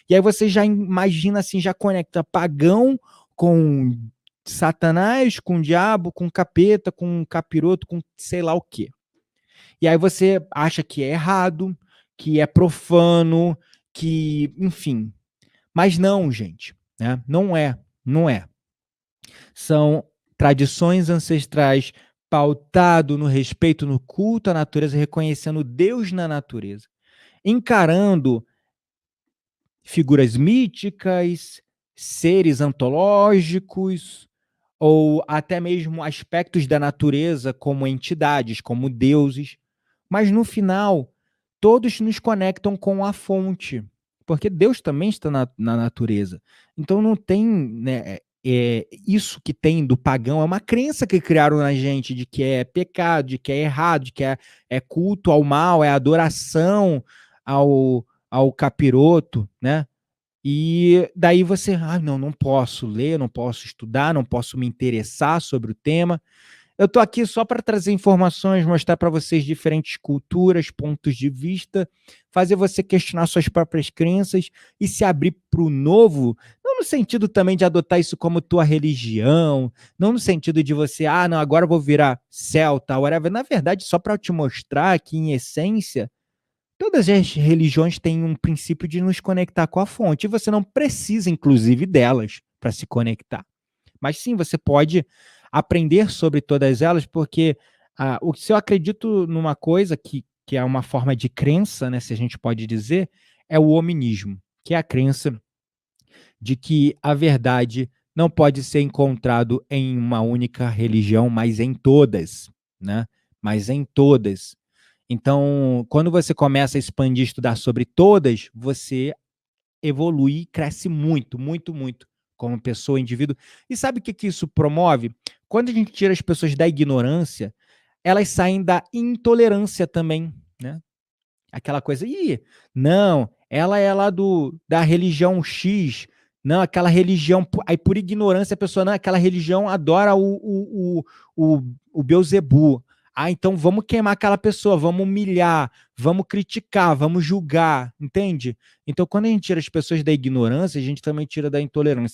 E aí você já imagina assim, já conecta pagão com Satanás, com diabo, com capeta, com capiroto, com sei lá o quê. E aí você acha que é errado, que é profano, que, enfim. Mas não, gente, né? Não é, não é. São tradições ancestrais, pautado no respeito, no culto à natureza, reconhecendo Deus na natureza, encarando figuras míticas, seres antológicos ou até mesmo aspectos da natureza como entidades, como deuses, mas no final todos nos conectam com a fonte, porque Deus também está na natureza. Então não tem, né, isso que tem do pagão é uma crença que criaram na gente de que é pecado, de que é errado, de que é culto ao mal, é adoração ao capiroto, né? E daí você, não, não posso ler, não posso estudar, não posso me interessar sobre o tema. Eu estou aqui só para trazer informações, mostrar para vocês diferentes culturas, pontos de vista, fazer você questionar suas próprias crenças e se abrir para o novo, não no sentido também de adotar isso como tua religião, não no sentido de você, não, agora eu vou virar celta, whatever. Na verdade, só para te mostrar que, em essência, todas as religiões têm um princípio de nos conectar com a fonte, e você não precisa, inclusive, delas para se conectar. Mas sim, você pode aprender sobre todas elas, porque se eu acredito numa coisa que é uma forma de crença, né, se a gente pode dizer, é o hominismo, que é a crença de que a verdade não pode ser encontrado em uma única religião, mas em todas, né? Mas em todas. Então, quando você começa a expandir, estudar sobre todas, você evolui e cresce muito, muito, muito como pessoa, indivíduo. E sabe o que que isso promove? Quando a gente tira as pessoas da ignorância, elas saem da intolerância também, né? Aquela coisa, não, ela é lá da religião X, não, aquela religião, aí por ignorância a pessoa, não, aquela religião adora o Beuzebu. Então vamos queimar aquela pessoa, vamos humilhar, vamos criticar, vamos julgar, entende? Então quando a gente tira as pessoas da ignorância, a gente também tira da intolerância.